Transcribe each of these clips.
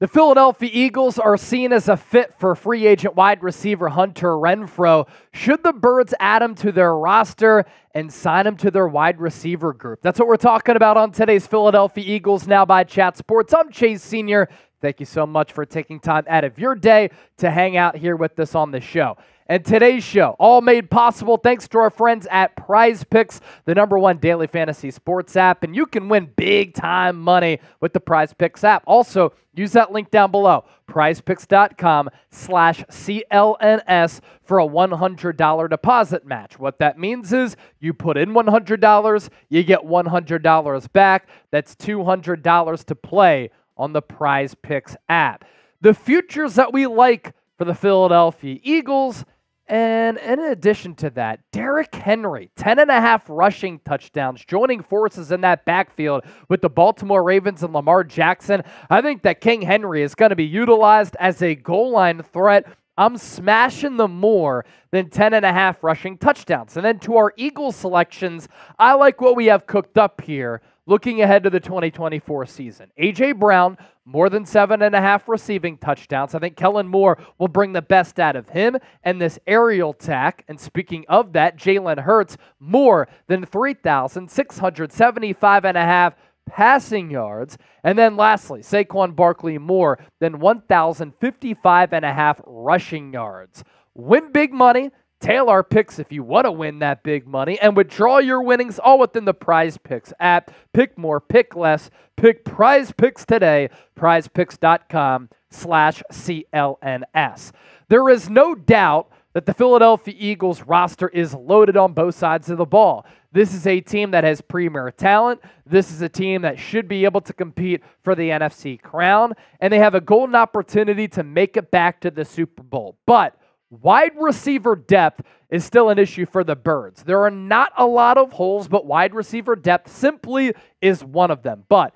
The Philadelphia Eagles are seen as a fit for free agent wide receiver Hunter Renfrow. Should the Birds add him to their roster and sign him to their wide receiver group? That's what we're talking about on today's Philadelphia Eagles Now by Chat Sports. I'm Chase Sr. Thank you so much for taking time out of your day to hang out here with us on the show. And today's show, all made possible thanks to our friends at Prize Picks, the #1 daily fantasy sports app. And you can win big-time money with the Prize Picks app. Also, use that link down below, prizepicks.com/CLNS for a $100 deposit match. What that means is you put in $100, you get $100 back. That's $200 to play on the Prize Picks app. The futures that we like for the Philadelphia Eagles, and in addition to that, Derrick Henry, 10.5 rushing touchdowns, joining forces in that backfield with the Baltimore Ravens and Lamar Jackson. I think that King Henry is going to be utilized as a goal line threat. I'm smashing them more than 10.5 rushing touchdowns. And then to our Eagles selections, I like what we have cooked up here looking ahead to the 2024 season. A.J. Brown, more than 7.5 receiving touchdowns. I think Kellen Moore will bring the best out of him and this aerial attack. And speaking of that, Jalen Hurts, more than 3,675.5 passing yards. And then lastly, Saquon Barkley, more than 1,055.5 rushing yards. Win big money. Tail our picks if you want to win that big money, and withdraw your winnings all within the Prize Picks app. Pick more, pick less. Pick Prize Picks today, prizepicks.com/CLNS. There is no doubt that the Philadelphia Eagles roster is loaded on both sides of the ball. This is a team that has premier talent. This is a team that should be able to compete for the NFC crown, and they have a golden opportunity to make it back to the Super Bowl. But wide receiver depth is still an issue for the Birds. There are not a lot of holes, but wide receiver depth simply is one of them. But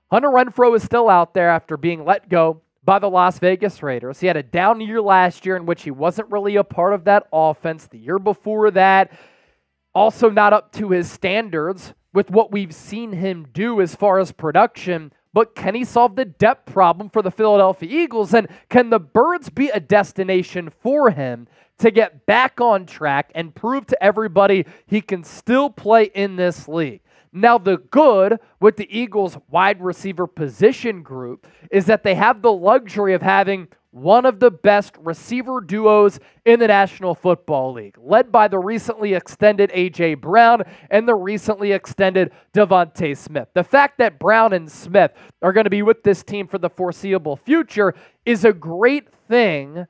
Hunter Renfrow is still out there after being let go by the Las Vegas Raiders. He had a down year last year in which he wasn't really a part of that offense. The year before that, also not up to his standards with what we've seen him do as far as production. But can he solve the depth problem for the Philadelphia Eagles? And can the Birds be a destination for him to get back on track and prove to everybody he can still play in this league? Now, the good with the Eagles wide receiver position group is that they have the luxury of having one of the best receiver duos in the National Football League, led by the recently extended A.J. Brown and the recently extended DeVante Smith. The fact that Brown and Smith are going to be with this team for the foreseeable future is a great thing,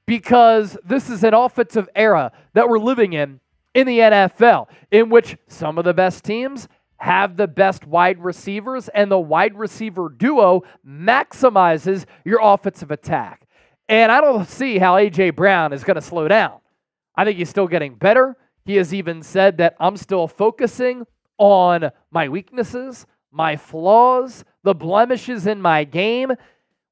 because this is an offensive era that we're living in the NFL, in which some of the best teams have the best wide receivers, and the wide receiver duo maximizes your offensive attack. And I don't see how A.J. Brown is going to slow down. I think he's still getting better. He has even said that I'm still focusing on my weaknesses, my flaws, the blemishes in my game.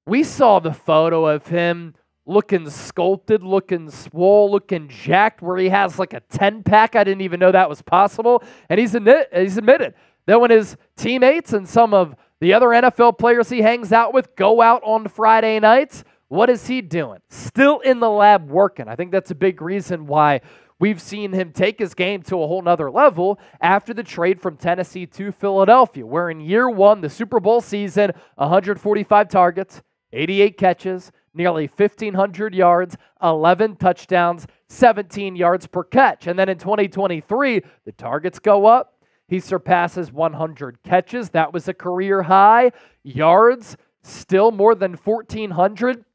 We saw the photo of him looking sculpted, looking swole, looking jacked, where he has like a 10-pack. I didn't even know that was possible. And he's admitted that when his teammates and some of the other NFL players he hangs out with go out on Friday nights, what is he doing? Still in the lab working. I think that's a big reason why we've seen him take his game to a whole nother level after the trade from Tennessee to Philadelphia, where in year one, the Super Bowl season, 145 targets, 88 catches, nearly 1,500 yards, 11 touchdowns, 17 yards per catch. And then in 2023, the targets go up. He surpasses 100 catches. That was a career high. Yards, still more than 1,400.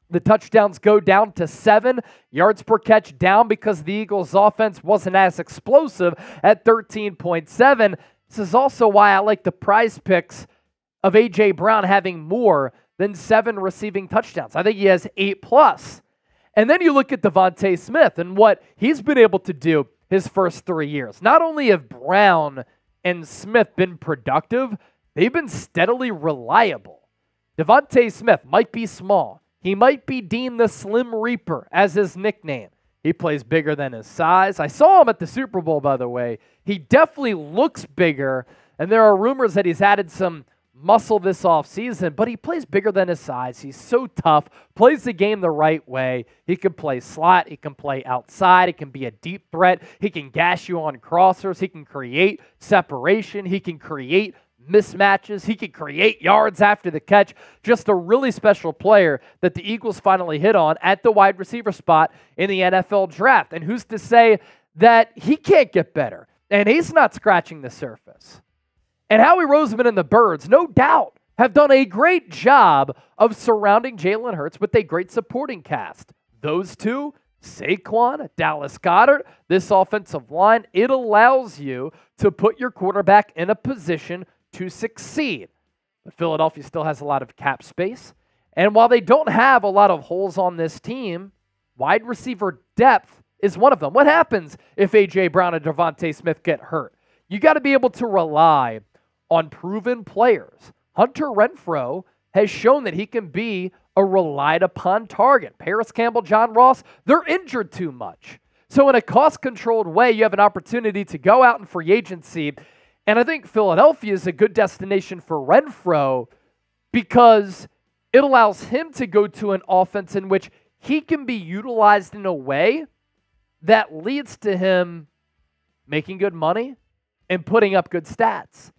The touchdowns go down to 7. Yards per catch down because the Eagles' offense wasn't as explosive at 13.7. This is also why I like the Prize Picks of A.J. Brown having more than 7 receiving touchdowns. I think he has 8+. And then you look at DeVante Smith and what he's been able to do his first 3 years. Not only have Brown and Smith been productive, they've been steadily reliable. DeVante Smith might be small. He might be deemed the Slim Reaper as his nickname. He plays bigger than his size. I saw him at the Super Bowl, by the way. He definitely looks bigger, and there are rumors that he's added some muscle this offseason, but he plays bigger than his size. He's so tough, plays the game the right way. He can play slot. He can play outside. He can be a deep threat. He can gash you on crossers. He can create separation. He can create mismatches. He can create yards after the catch. Just a really special player that the Eagles finally hit on at the wide receiver spot in the NFL draft. And who's to say that he can't get better? And he's not scratching the surface. And Howie Roseman and the Birds, no doubt, have done a great job of surrounding Jalen Hurts with a great supporting cast. Those two, Saquon, Dallas Goedert, this offensive line, it allows you to put your quarterback in a position to succeed. But Philadelphia still has a lot of cap space. And while they don't have a lot of holes on this team, wide receiver depth is one of them. What happens if A.J. Brown and DeVante Smith get hurt? You got to be able to rely on proven players. Hunter Renfrow has shown that he can be a relied upon target. Parris Campbell, John Ross, they're injured too much. So in a cost-controlled way, you have an opportunity to go out in free agency. And I think Philadelphia is a good destination for Renfrow because it allows him to go to an offense in which he can be utilized in a way that leads to him making good money and putting up good stats.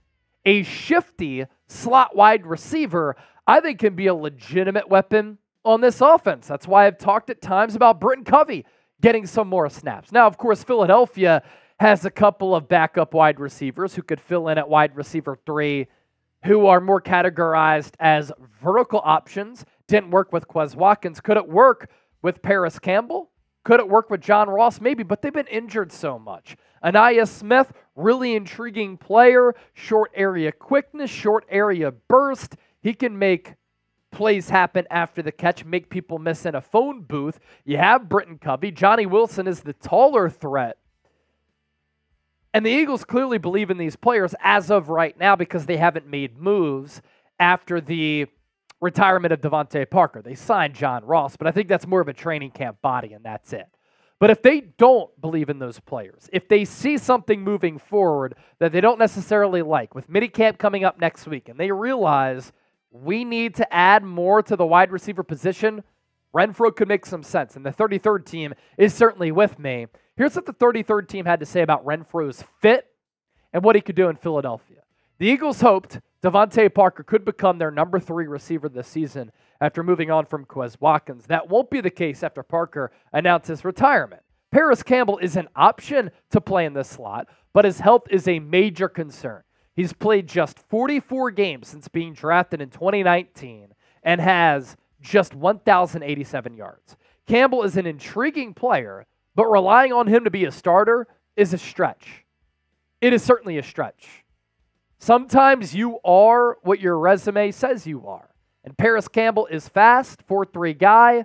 A shifty slot wide receiver, I think, can be a legitimate weapon on this offense. That's why I've talked at times about Britton Covey getting some more snaps. Now, of course, Philadelphia has a couple of backup wide receivers who could fill in at wide receiver 3 who are more categorized as vertical options. Didn't work with Quez Watkins. Could it work with Parris Campbell? Could it work with John Ross? Maybe, but they've been injured so much. Anaya Smith, really intriguing player, short area quickness, short area burst. He can make plays happen after the catch, make people miss in a phone booth. You have Britton Covey. Johnny Wilson is the taller threat. And the Eagles clearly believe in these players as of right now because they haven't made moves after the retirement of DeVante Parker. They signed John Ross, but I think that's more of a training camp body, and that's it. But if they don't believe in those players, if they see something moving forward that they don't necessarily like, with minicamp coming up next week, and they realize we need to add more to the wide receiver position, Renfrow could make some sense. And the 33rd team is certainly with me. Here's what the 33rd team had to say about Renfrow's fit and what he could do in Philadelphia. The Eagles hoped DeVante Parker could become their number 3 receiver this season after moving on from Quez Watkins. That won't be the case after Parker announces retirement. Parris Campbell is an option to play in this slot, but his health is a major concern. He's played just 44 games since being drafted in 2019 and has just 1,087 yards. Campbell is an intriguing player, but relying on him to be a starter is a stretch. It is certainly a stretch. Sometimes you are what your resume says you are. And Parris Campbell is fast, 4'3" guy,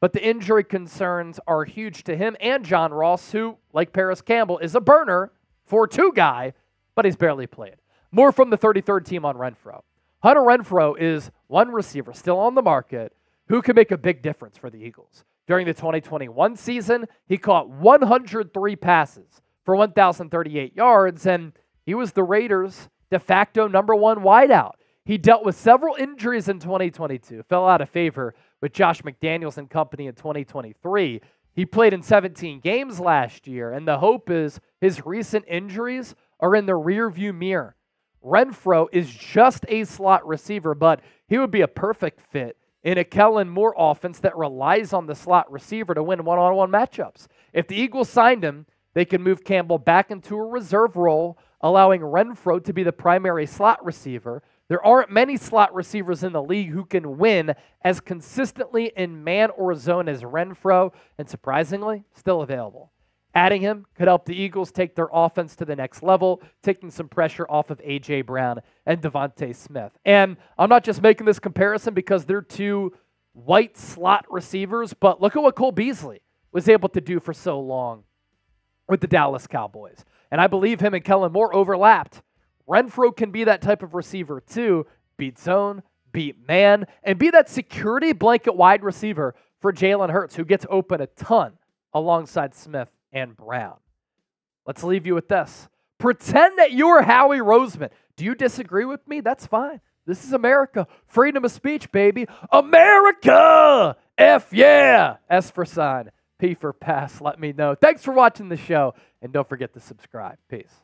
but the injury concerns are huge to him and John Ross, who, like Parris Campbell, is a burner, 4'2" guy, but he's barely played. More from the 33rd team on Renfrow. Hunter Renfrow is one receiver still on the market who can make a big difference for the Eagles. During the 2021 season, he caught 103 passes for 1,038 yards, and he was the Raiders' de facto number 1 wideout. He dealt with several injuries in 2022, fell out of favor with Josh McDaniels and company in 2023. He played in 17 games last year, and the hope is his recent injuries are in the rearview mirror. Renfrow is just a slot receiver, but he would be a perfect fit in a Kellen Moore offense that relies on the slot receiver to win one-on-one matchups. If the Eagles signed him, they could move Campbell back into a reserve role, allowing Renfrow to be the primary slot receiver. There aren't many slot receivers in the league who can win as consistently in man or zone as Renfrow, and surprisingly, still available. Adding him could help the Eagles take their offense to the next level, taking some pressure off of A.J. Brown and DeVante Smith. And I'm not just making this comparison because they're two white slot receivers, but look at what Cole Beasley was able to do for so long with the Dallas Cowboys. And I believe him and Kellen Moore overlapped. Renfrow can be that type of receiver too, beat zone, beat man, and be that security blanket wide receiver for Jalen Hurts, who gets open a ton alongside Smith and Brown. Let's leave you with this. Pretend that you're Howie Roseman. Do you disagree with me? That's fine. This is America. Freedom of speech, baby. America! F yeah! S for sign. P for pass. Let me know. Thanks for watching the show, and don't forget to subscribe. Peace.